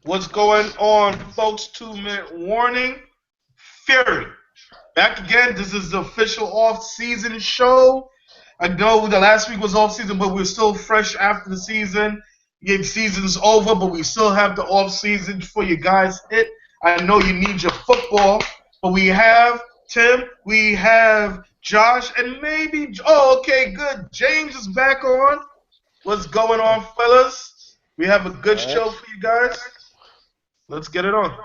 What's going on, folks? 2-minute warning. Fury. Back again. This is the official off-season show. I know the last week was off-season, but we're still fresh after the season. The season's over, but we still have the off-season for you guys hit. I know you need your football, but we have Tim, we have Josh, and maybe, okay, good. James is back on. What's going on, fellas? We have a good show for you guys. Let's get it on.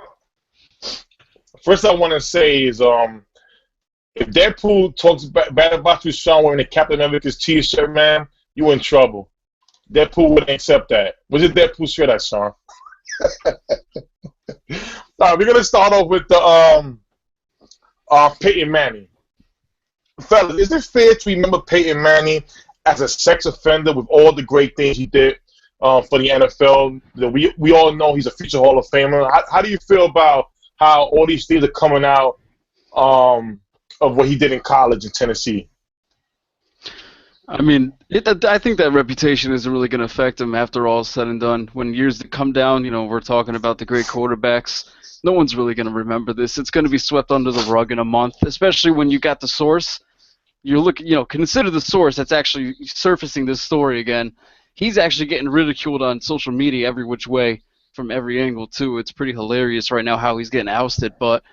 First, I want to say is, if Deadpool talks bad about you, Sean, wearing the Captain America's T-shirt, man, you in trouble. Deadpool wouldn't accept that. What's your Deadpool shirt at, Sean? All right, we're gonna start off with the Peyton Manning. Fellas, is it fair to remember Peyton Manning as a sex offender with all the great things he did for the NFL? We all know he's a future Hall of Famer. How do you feel about how all these things are coming out of what he did in college in Tennessee? I mean, I think that reputation isn't really going to affect him after all is said and done. When years come down, we're talking about the great quarterbacks. No one's really going to remember this. It's going to be swept under the rug in a month, especially when you got the source. You're looking, consider the source that's actually surfacing this story again. He's actually getting ridiculed on social media every which way from every angle, too. It's pretty hilarious right now how he's getting ousted. But,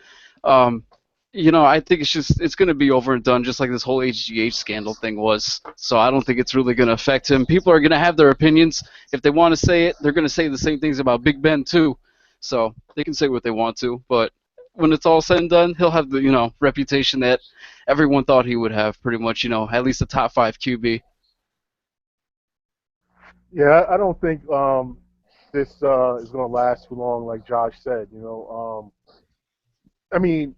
I think it's going to be over and done just like this whole HGH scandal thing was. So I don't think it's really going to affect him. People are going to have their opinions. If they want to say it, they're going to say the same things about Big Ben, too. So they can say what they want to. But when it's all said and done, he'll have the, reputation that everyone thought he would have, pretty much, at least a top 5 QB. Yeah, I don't think this is going to last too long, like Josh said. I mean,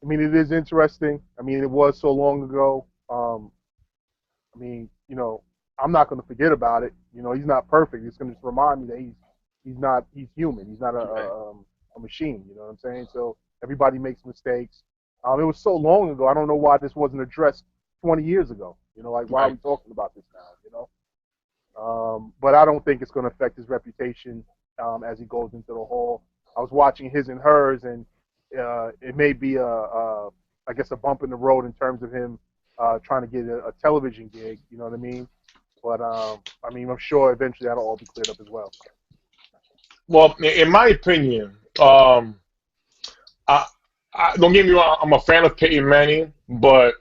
it is interesting. I mean, it was so long ago. I'm not going to forget about it. He's not perfect. It's going to just remind me that he's human. He's not a machine. You know what I'm saying? So everybody makes mistakes. It was so long ago. I don't know why this wasn't addressed 20 years ago. Why are we talking about this now? But I don't think it's going to affect his reputation as he goes into the Hall. I was watching his and hers, and it may be I guess a bump in the road in terms of him trying to get a television gig. You know what I mean? But I'm sure eventually that'll all be cleared up as well. Well, in my opinion, don't get me wrong, I'm a fan of Peyton Manning, but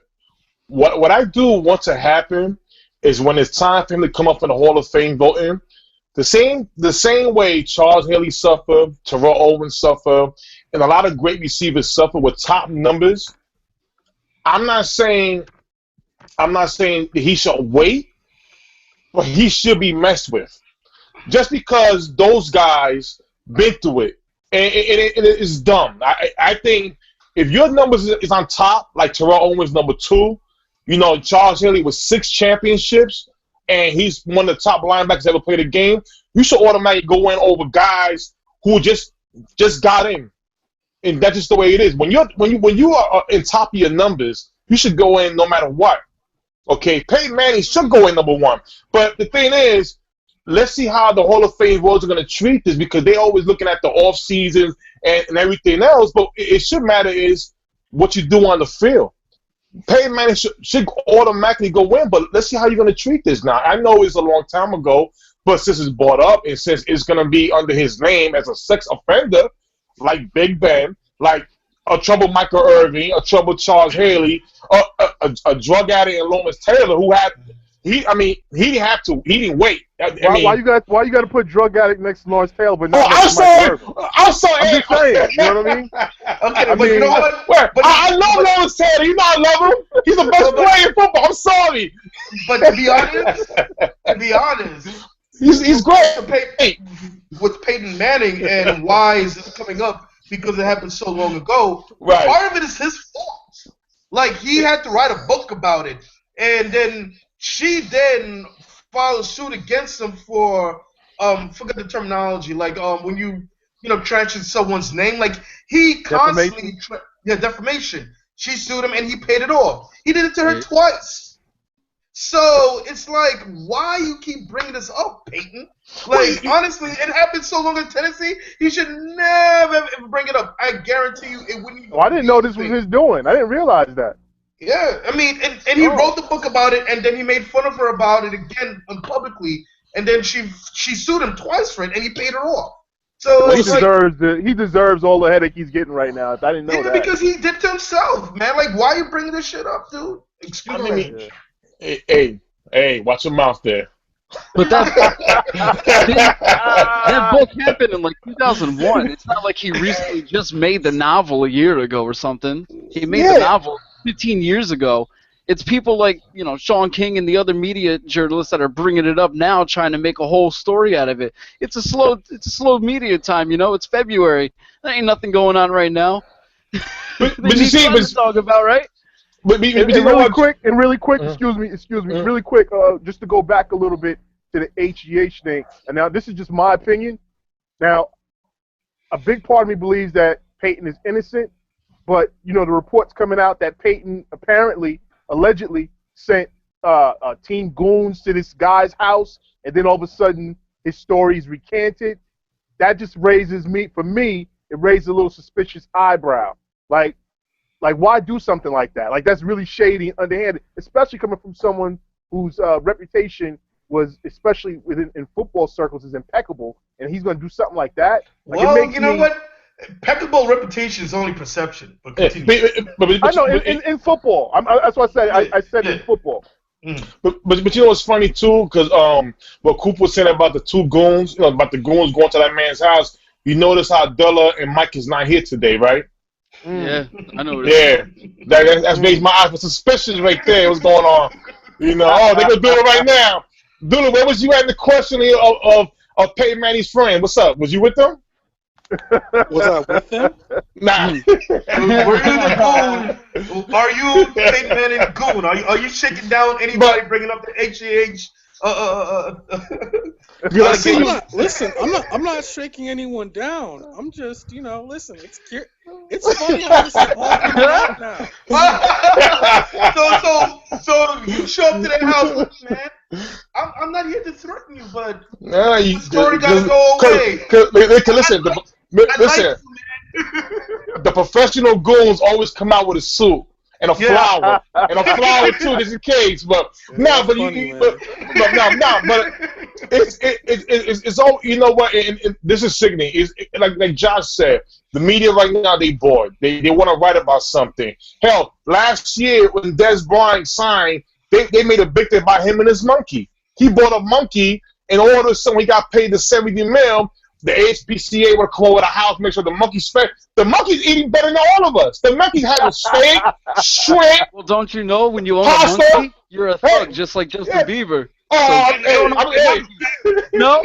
what I do want to happen is when it's time for him to come up in the Hall of Fame voting, the same way Charles Haley suffered, Terrell Owens suffered, and a lot of great receivers suffer with top numbers. I'm not saying that he should wait, but he should be messed with. Just because those guys been through it, and it is dumb. I think if your numbers is on top, like Terrell Owens number 2, Charles Haley with 6 championships, and he's one of the top linebackers ever played a game, you should automatically go in over guys who just got in. And that's just the way it is. When you are in top of your numbers, you should go in no matter what. Okay, Peyton Manning should go in number 1. But the thing is, let's see how the Hall of Fame votes are going to treat this, because they're always looking at the off season and everything else. But it should matter is what you do on the field. Peyton Manning should automatically go in, but let's see how you're going to treat this now. I know it's a long time ago, but since it's brought up and since it's going to be under his name as a sex offender, like Big Ben, like a troubled Michael Irvin, a troubled Charles Haley, a drug addict in Lawrence Taylor, who had he didn't wait. Why you got to put drug addict next to Lawrence Taylor, but not I'm sorry. I'm just saying. You know what I mean? Okay, but you know what? But I love Lawrence Taylor. You know I love him. He's the best player in football. I'm sorry. But to be honest, he's great. With Peyton Manning, and why is this coming up? Because it happened so long ago. Right. Part of it is his fault. Like, he had to write a book about it, and then she then filed suit against him for forget the terminology, like when you transfer someone's name, like he constantly defamation. She sued him and he paid it off. He did it to her twice. So it's like, why you keep bringing this up, Peyton? Like, honestly, it happened so long in Tennessee. He should never ever bring it up. I guarantee you, it wouldn't. Oh, I didn't know this was his doing. I didn't realize that. Yeah, I mean, and he wrote the book about it, and then he made fun of her about it again publicly, and then she sued him twice for it, and he paid her off. So he deserves all the headache he's getting right now. If I didn't know that, because he did to himself, man. Like, why are you bringing this shit up, dude? Excuse me. Hey, watch your mouth there. But that book happened in like 2001. It's not like he recently just made the novel a year ago or something. He made the novel 15 years ago. It's people like, Sean King and the other media journalists that are bringing it up now, trying to make a whole story out of it. It's a slow media time, It's February. There ain't nothing going on right now. But you see, to talk about, right? But really quick, excuse me, really quick, just to go back a little bit to the HGH thing. And now this is just my opinion. Now, a big part of me believes that Peyton is innocent, but the reports coming out that Peyton allegedly sent team goons to this guy's house, and then all of a sudden his story is recanted. That just raises it raises a little suspicious eyebrow. Like, why do something like that? Like, that's really shady and underhanded, especially coming from someone whose reputation was, especially in football circles, is impeccable, and he's going to do something like that. Like, well, you know what? Impeccable reputation is only perception. But continue. I know, in football. That's what I said. I said in football. But you know what's funny, too? Because what Coop was saying about the two goons, about the goons going to that man's house, you notice how Della and Mike is not here today, right? Yeah, I know. That's made my eyes suspicious right there. What's going on? They're gonna do it right now. Dula, where was you at in the questioning of Peyton Manning's friend? What's up? Was you with them? Was I with them? Nah. Were you the goon? Are you Peyton Manning goon? Are you shaking down anybody bringing up the HGH? Listen, I'm not shaking anyone down. I'm just, listen. It's funny how this is all coming out now. So you show up to their house, look, man. I'm not here to threaten you, but the story gotta go away. Listen, the professional goons always come out with a suit and a flower, too, just in case. But it's all, you know what? And this is sickening. It's like Josh said, the media right now, they bored. They want to write about something. Hell, last year when Des Bryant signed, they made a big thing about him and his monkey. He bought a monkey, and all of a sudden he got paid the $70 million. The ASPCA would come over to the house, make sure the monkey's fed. The monkey's eating better than all of us. The monkey's having steak, shrimp. Well, don't you know when you own a monkey, you're a thug, just like Justin Bieber. No.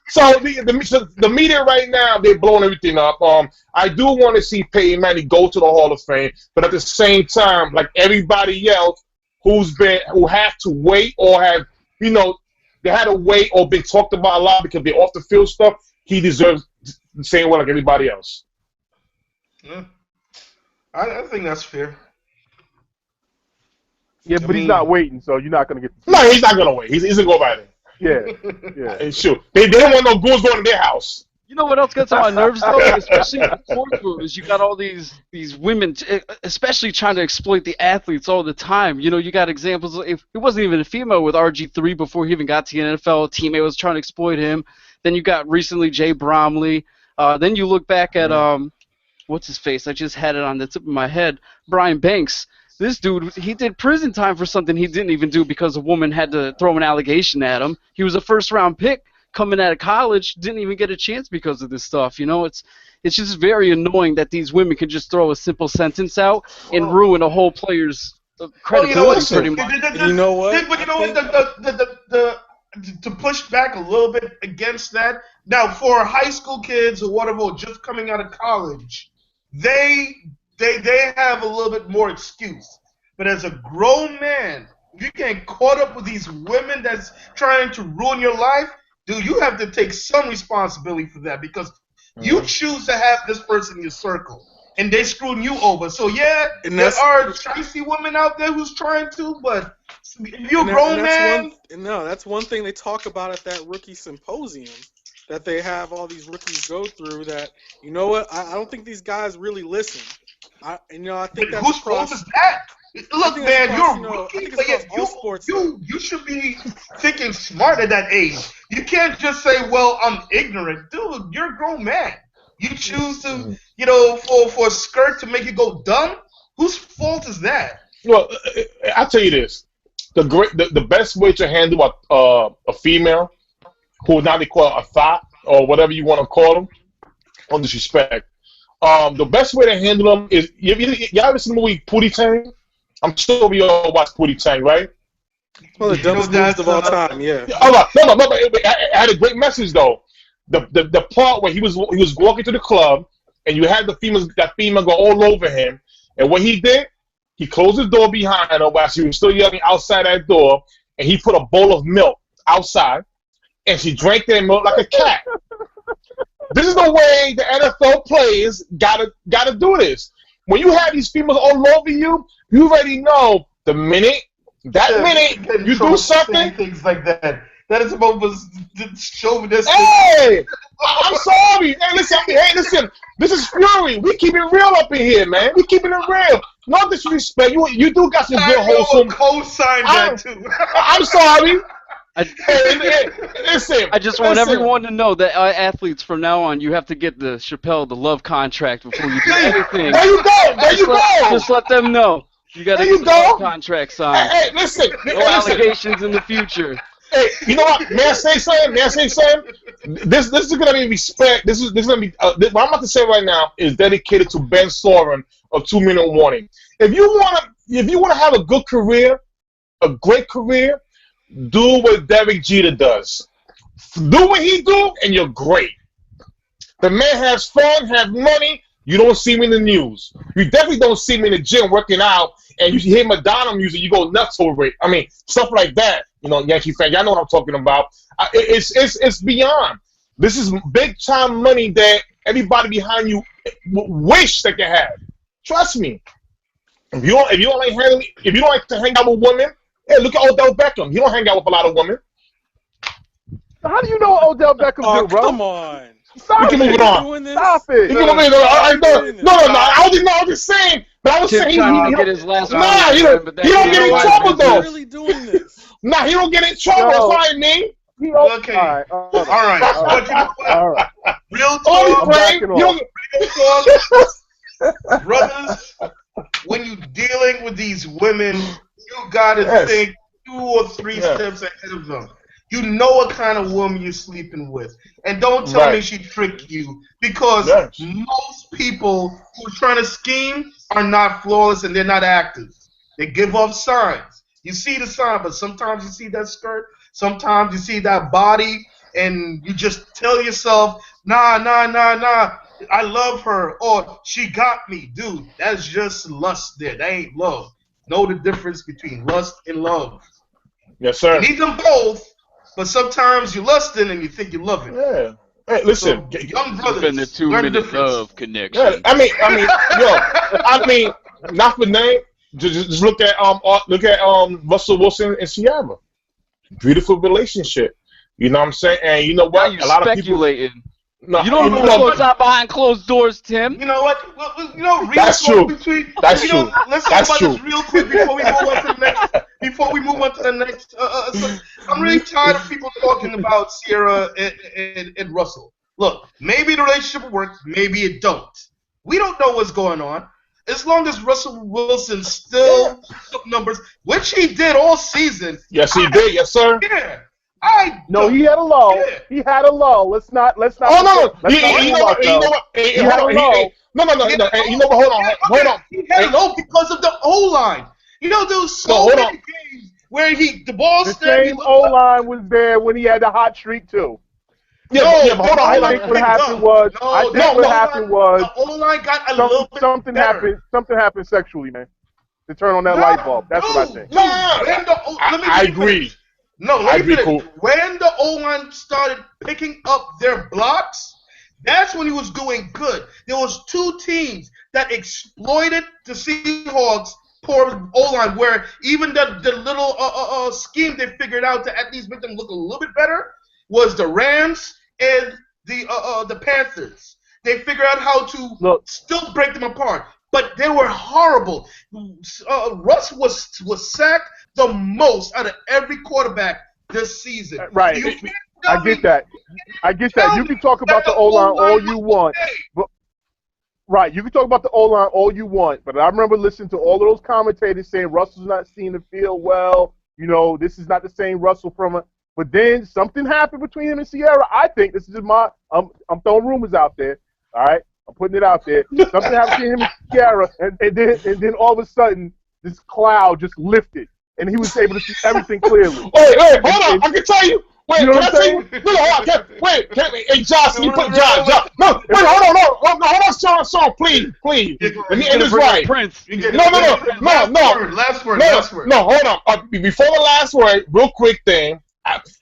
So the media right now, they're blowing everything up. I do want to see Peyton Manning go to the Hall of Fame, but at the same time, like everybody else who have to wait or have, they had to wait or been talked about a lot because they're off the field stuff, he deserves the same way like everybody else. Yeah. I think that's fair. Yeah, but he's not waiting, so you're not going to get No, he's not going to wait. He's going to go right in. Yeah. Sure. They don't want no goons going to their house. You know what else gets on my nerves, though? Especially in the sports room, is you got all these women, especially trying to exploit the athletes all the time. You got examples. If it wasn't even a female with RG3 before he even got to the NFL, a teammate was trying to exploit him. Then you got recently Jay Bromley. Then you look back at, what's his face? I just had it on the tip of my head. Brian Banks. This dude, he did prison time for something he didn't even do because a woman had to throw an allegation at him. He was a first-round pick coming out of college, didn't even get a chance because of this stuff. It's just very annoying that these women can just throw a simple sentence out and ruin a whole player's credibility pretty much. You know what? But to push back a little bit against that, now for high school kids or whatever, just coming out of college, they have a little bit more excuse. But as a grown man, if you get caught up with these women that's trying to ruin your life, dude, you have to take some responsibility for that because you choose to have this person in your circle, and they screwing you over. So, yeah, there are chicey women out there who's trying to, but If you're a grown man. That's one thing they talk about at that rookie symposium that they have all these rookies go through. That you know what? I don't think these guys really listen. I think that's whose fault is that? Look, man, you're a rookie, but yet you should be thinking smart at that age. You can't just say, "Well, I'm ignorant." Dude, you're a grown man. You choose to, for a skirt to make you go dumb. Whose fault is that? Well, I'll tell you this: the best way to handle a female who now they call a thought or whatever you want to call them, on disrespect. The best way to handle them is y'all ever seen the movie Pootie Tang? I'm sure we all watch Pootie Tang, right? Well, the dumbest moves of all time, yeah. No, I had a great message though. The part where he was walking to the club and you had that female go all over him, and what he did, he closed the door behind her while she was still yelling outside that door, and he put a bowl of milk outside, and she drank that milk like a cat. This is the way the NFL players gotta do this. When you have these females all over you, you already know the minute you do something, things like that. That is about chauvinistic. Hey, I'm sorry. Hey, listen. This is Fury. We keep it real up in here, man. We keeping it real. No disrespect. You do got some good wholesome. Co-sign that too. I'm sorry. Listen. I just want everyone to know that athletes from now on, you have to get the love contract before you do anything. There you go. Just let them know. You got to get the love contract signed. Hey, listen. No allegations in the future. Hey, you know what? May I say something? This is gonna be respect. This is gonna be what I'm about to say right now is dedicated to Ben Soren of 2 Minute Warning. If you wanna have a good career, a great career, do what Derek Jeter does. Do what he do, and you're great. The man has fun, have money. You don't see him in the news. You definitely don't see him in the gym working out, and you hear Madonna music, you go nuts over it. I mean, stuff like that. Yankee fan, y'all know what I'm talking about. It's beyond. This is big time money that everybody behind you wish they could have. Trust me. If you don't like to hang out with women, hey, look at Odell Beckham. He don't hang out with a lot of women. How do you know Odell Beckham do, bro? Come on. Stop we can move it on. Stop it. No, I was just saying. But I was saying he don't get in trouble though. Really doing this. Nah, he don't get in trouble. That's what I mean. Okay. All right. Real talk. Brothers, when you're dealing with these women, you gotta think 2 or 3 steps ahead of them. You know what kind of woman you're sleeping with. And don't tell me she tricked you. Because most people who are trying to scheme are not flawless and they're not active. They give off signs. You see the sign, but sometimes you see that skirt. Sometimes you see that body. And you just tell yourself, nah. I love her. Or she got me. Dude, that's just lust there. That ain't love. Know the difference between lust and love. Yes, sir. You need them both. But sometimes you're lusting and you think you're loving. Yeah. Hey, listen, so, young brothers, been the 2 minute love connection. Yeah, I mean, not for name. Just look at Russell Wilson and Ciara. Beautiful relationship. You know what I'm saying? And you know what? A lot of people. No, you don't know what goes on behind closed doors, Tim. You know what? Real That's true. That's true. Let's talk about this real quick before we move on to the next. I'm really tired of people talking about Ciara and Russell. Look, maybe the relationship works, maybe it don't. We don't know what's going on. As long as Russell Wilson still took numbers, which he did all season. Yes, he did. Yes, sir. Yeah. He had a lull. Yeah. He had a lull. Let's not. Oh no! You know what? He had a lull. No. You know what? Hold on. He had a lull because of the O-line. There's so many games where the ball stayed. The same O-line was there when he had the hot streak too. But hold on. I think what happened was. The O-line got a little bit something better. Something happened sexually, man. To turn on that light bulb. That's what I think. I agree. No, let me finish. When the O-line started picking up their blocks, that's when he was doing good. There was 2 teams that exploited the Seahawks poor O-line, where even the little scheme they figured out to at least make them look a little bit better was the Rams and the Panthers. They figured out how to still break them apart, but they were horrible. Russ was sacked the most out of every quarterback this season. Right. I get that. You can talk about the O-line all you want. But, right. You can talk about the O-line all you want, but I remember listening to all of those commentators saying Russell's not seeing the field well. You know, this is not the same Russell from a. But then something happened between him and Sierra. I think this is just I'm throwing rumors out there. All right, I'm putting it out there. Something happened between him and Sierra, and then all of a sudden this cloud just lifted, and he was able to see everything clearly. Wait, hold on. I can tell you. Wait, you know can I tell you? No, hold on. Wait, hey, Josh, you put Josh. No, wait, hold on, Sean, please. Let me end this right. No. Last word. No, hold on. Before the last word, real quick thing.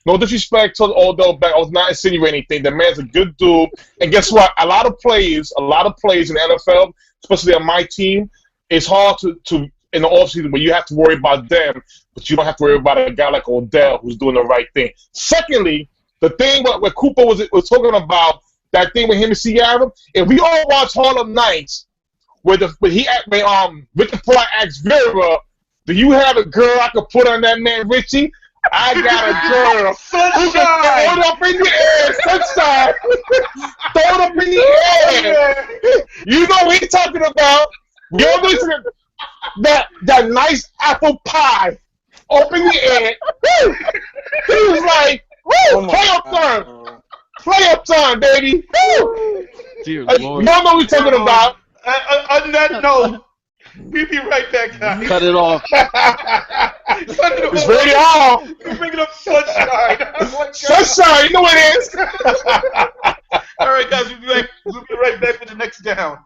No disrespect to Odell Beckham. I was not insinuating anything. The man's a good dude. And guess what? A lot of plays in the NFL, especially on my team, it's hard to in the offseason where you have to worry about them, but you don't have to worry about a guy like Odell who's doing the right thing. Secondly, the thing what Cooper was talking about, that thing with him and Sierra, and we all watch Harlem Nights, where Richard Pryor asked Vera, do you have a girl I could put on that man Richie? I got a girl. Sunshine. Throw it up in the air. Sunshine. Throw it up in the air. You know what he's talking about. You're listening to that nice apple pie up in the air. Woo. He was like, woo, play up time, baby. Woo. Dear Lord. You don't know what he's talking about. On that note, we'll be right back, guys. Cut it off. It's ready on. You're bringing up sunshine. Sunshine, you know what it is. All right, guys, we'll be right back with the next down.